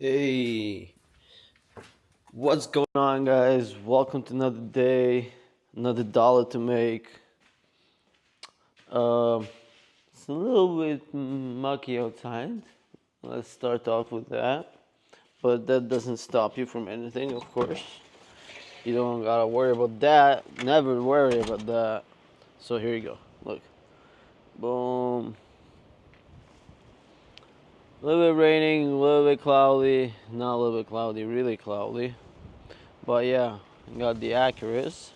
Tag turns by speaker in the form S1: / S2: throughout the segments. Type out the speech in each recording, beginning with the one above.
S1: Hey, what's going on, guys? Welcome to another day, another dollar to make. Um, it's a little bit mucky outside. Let's start off with that. But that doesn't stop you from anything, of course. You don't gotta worry about that. Never worry about that. So here you go. Look. Boom. A little bit raining, a little bit cloudy. Not a little bit cloudy, really cloudy. But yeah, got the Acuras.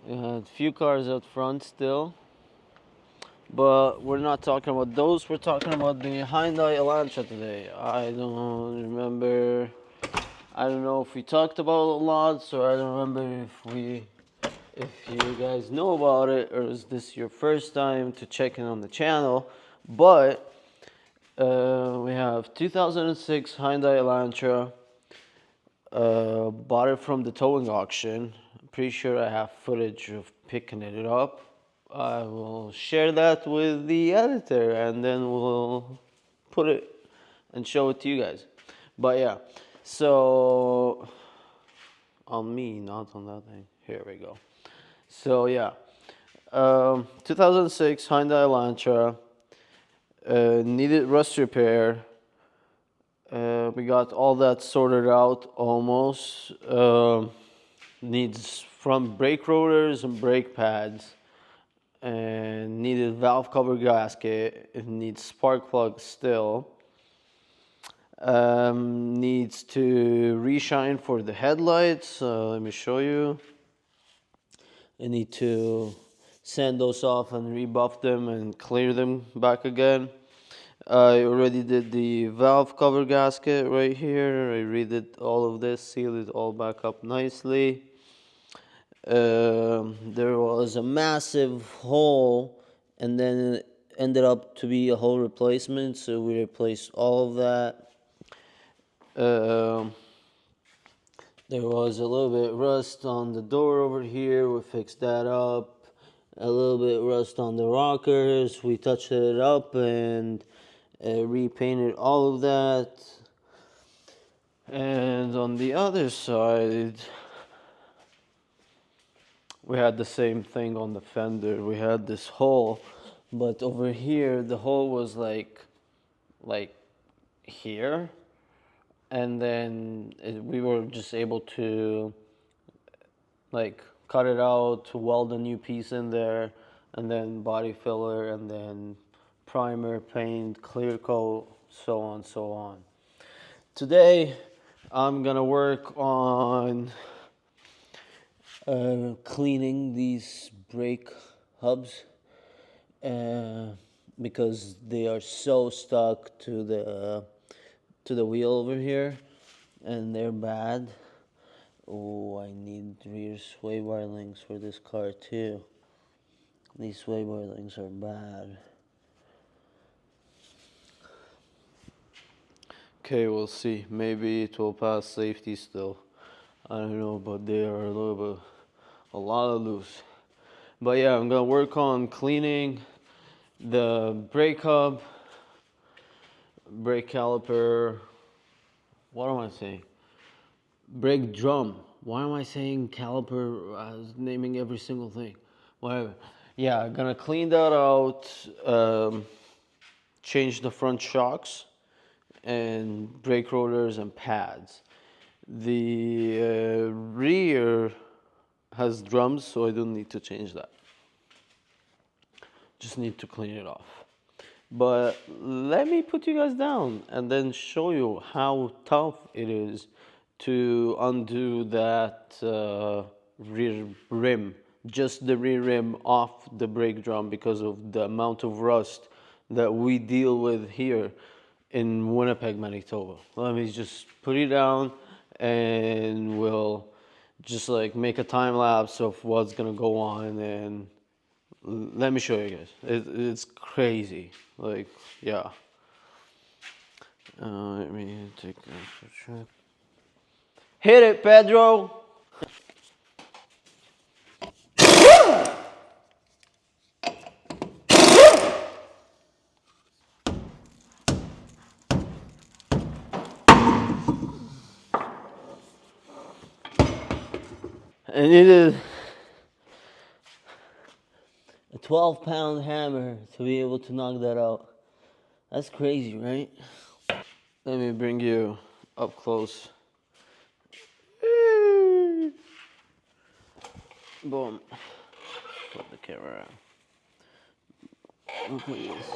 S1: A few cars out front still, but we're not talking about those. We're talking about the Hyundai Elantra today. I don't remember. I don't know if we talked about it a lot, so I don't remember if you guys know about it, or is this your first time to check in on the channel. But we have 2006 Hyundai Elantra. Bought it from the towing auction. Pretty sure I have footage of picking it up. I will share that with the editor and then we'll put it and show it to you guys. But yeah, so on me, not on that thing. Here we go. So yeah, 2006 Hyundai Elantra, needed rust repair. We got all that sorted out almost. Needs front brake rotors and brake pads, and needed valve cover gasket. It needs spark plugs still. Needs to reshine for the headlights. Let me show you. I need to sand those off and rebuff them and clear them back again. I already did the valve cover gasket right here. I redid all of this, sealed it all back up nicely. There was a massive hole, and then it ended up to be a whole replacement, so we replaced all of that. There was a little bit rust on the door over here. We fixed that up. A little bit rust on the rockers. We touched it up and repainted all of that. And on the other side, we had the same thing on the fender. We had this hole, but over here the hole was like here, and then we were just able to like cut it out, weld a new piece in there, and then body filler, and then primer, paint, clear coat, so on, so on. Today I'm gonna work on cleaning these brake hubs because they are so stuck to the wheel over here, and they're bad. Oh, I need rear sway bar links for this car too. These sway bar links are bad. Okay, we'll see. Maybe it will pass safety still. I don't know, but they are a lot of loose. But yeah, I'm gonna work on cleaning the brake hub, brake caliper. What am I saying? Brake drum. Why am I saying caliper? I was naming every single thing. Whatever. Yeah, I'm gonna clean that out. Change the front shocks and brake rotors and pads. The rear has drums, so I don't need to change that. Just need to clean it off. But let me put you guys down and then show you how tough it is to undo that rear rim, just the rear rim off the brake drum, because of the amount of rust that we deal with here in Winnipeg, Manitoba. Let me just put you down and we'll just like make a time lapse of what's gonna go on, and let me show you guys. It's crazy. Like, yeah. Let me take a trip. Hit it, Pedro! I needed a 12-pound hammer to be able to knock that out. That's crazy, right? Let me bring you up close. Boom. Put the camera on. Look at this.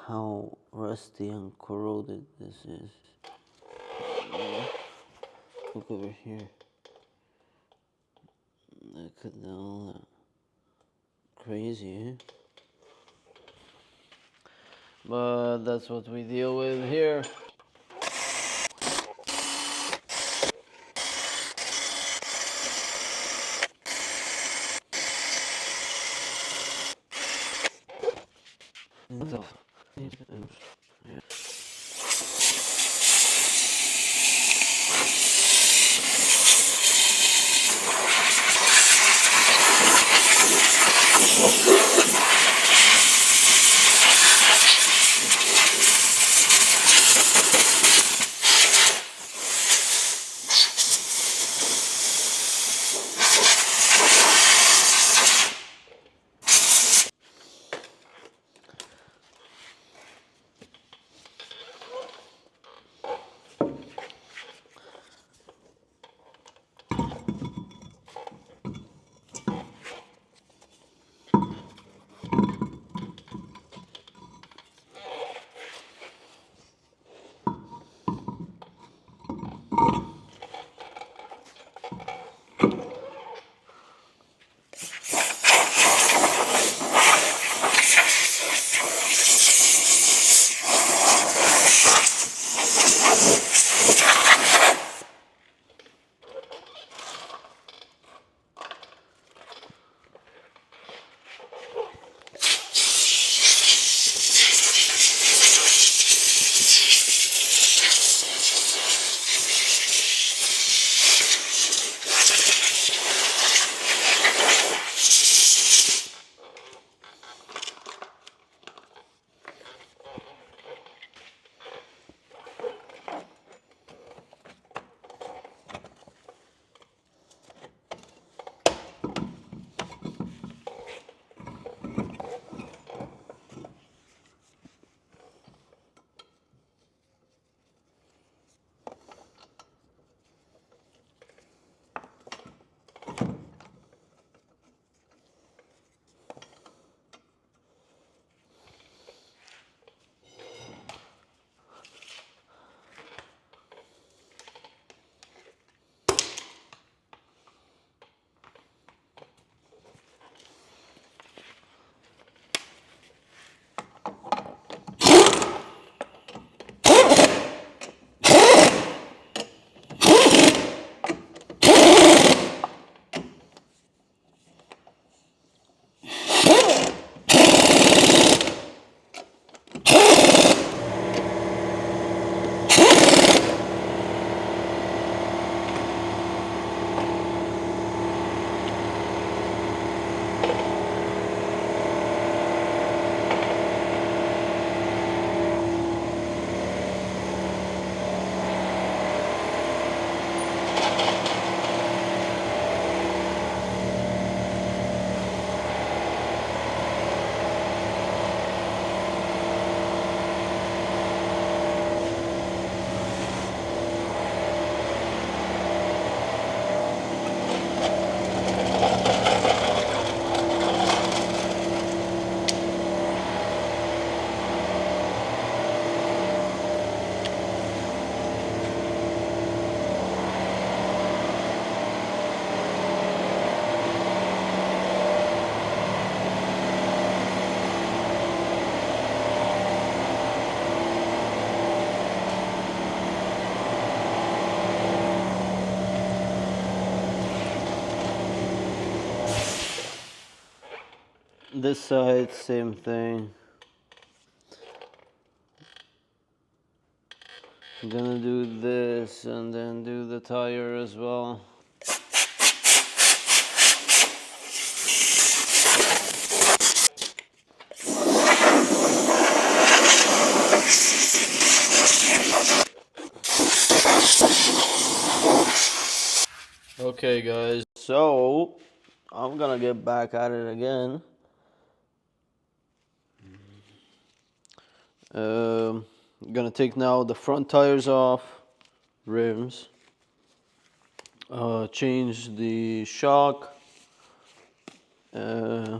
S1: How rusty and corroded this is. Look over here. Look at all that. Crazy, eh? But that's what we deal with here. This side, same thing. I'm gonna do this and then do the tire as well. Okay, guys, so I'm gonna get back at it again. Um, gonna take now the front tires off, rims, change the shock uh,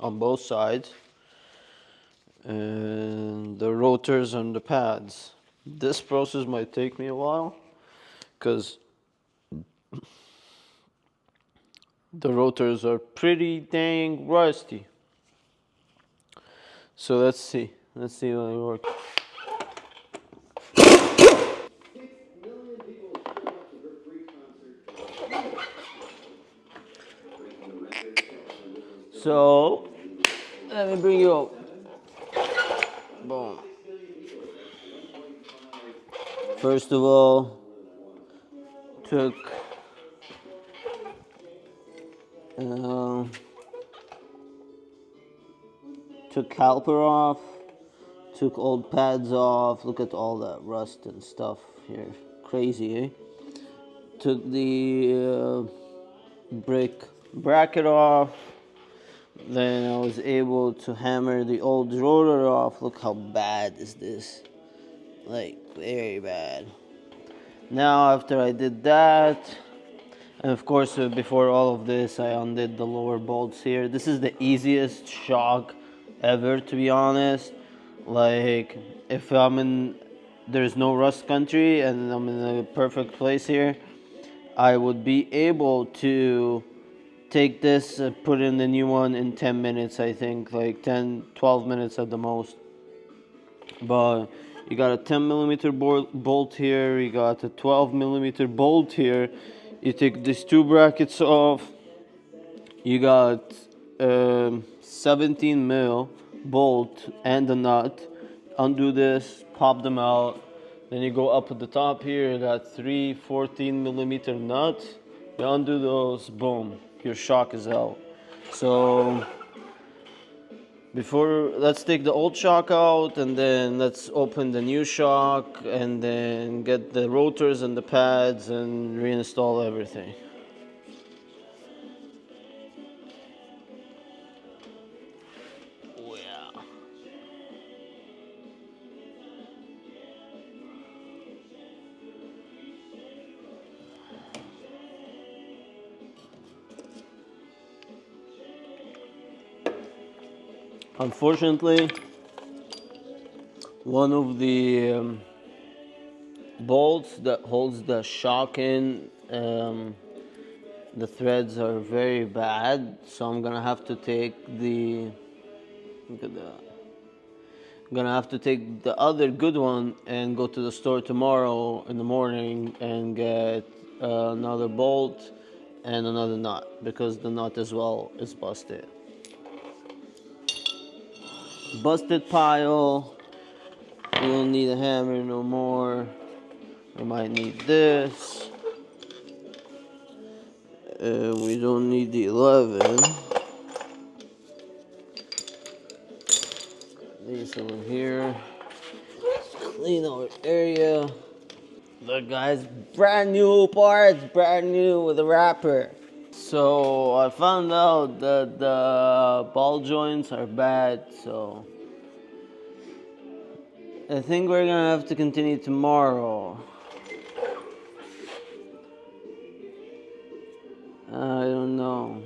S1: on both sides, and the rotors and the pads. This process might take me a while because the rotors are pretty dang rusty. So let's see. Let's see how it works. So let me bring you up. Boom. First of all, took uh, took caliper off, took old pads off. Look at all that rust and stuff here. Crazy, eh? Took the brake bracket off. Then I was able to hammer the old rotor off. Look how bad is this. Like, very bad. Now, after I did that, and of course, before all of this, I undid the lower bolts here. This is the easiest shock ever, to be honest. Like, if there's no rust country and I'm in a perfect place here, I would be able to take this, put in the new one in 10 minutes, I think, like 10, 12 minutes at the most. But you got a 10 millimeter bolt here, you got a 12 millimeter bolt here. You take these two brackets off, you got 17 mil bolt and a nut. Undo this, pop them out. Then you go up at the top here, you got three 14 millimeter nuts. You undo those, boom, your shock is out. So let's take the old shock out and then let's open the new shock and then get the rotors and the pads and reinstall everything. Oh yeah. Unfortunately, one of the bolts that holds the shock in, the threads are very bad, so I'm gonna have to take look at that. I'm gonna have to take the other good one and go to the store tomorrow in the morning and get another bolt and another nut because the nut as well is busted. Busted pile. We don't need a hammer no more. We might need this. We don't need the 11. These over here. Clean our area. Look, guys, brand new parts, brand new with a wrapper. So I found out that the ball joints are bad, so I think we're gonna have to continue tomorrow. I don't know.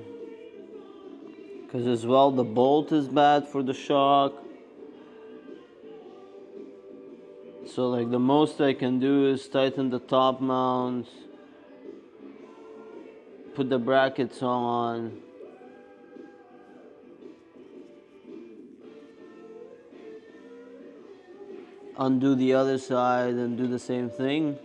S1: Because as well, the bolt is bad for the shock. So like the most I can do is tighten the top mounts, put the brackets on, undo the other side and do the same thing.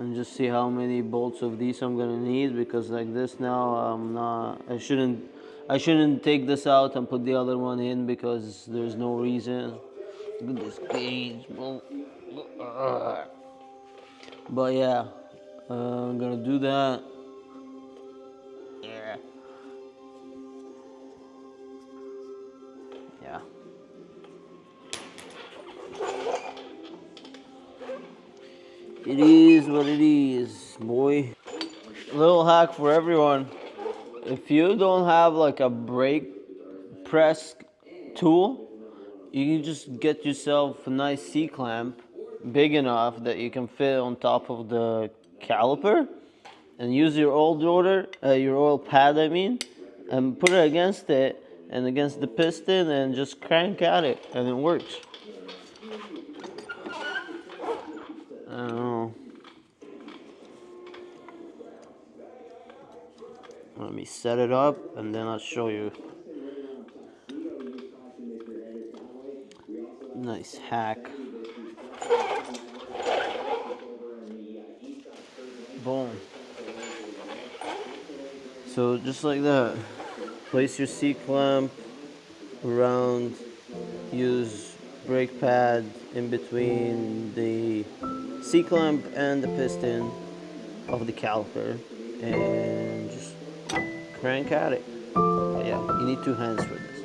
S1: And just see how many bolts of these I'm gonna need, because like this now I shouldn't take this out and put the other one in because there's no reason. Look at this gauge, bro. But yeah, I'm gonna do that. Yeah. Yeah. It is what it is, boy. Little hack for everyone. If you don't have like a brake press tool, you can just get yourself a nice C-clamp, big enough that you can fit on top of the caliper, and use your your oil pad, I mean, and put it against it and against the piston and just crank at it, and it works. I don't know. Let me set it up and then I'll show you. Nice hack. Boom. So just like that, place your C-clamp around, use brake pad in between the C-clamp and the piston of the caliper, and just crank at it. But yeah, you need 2 hands for this.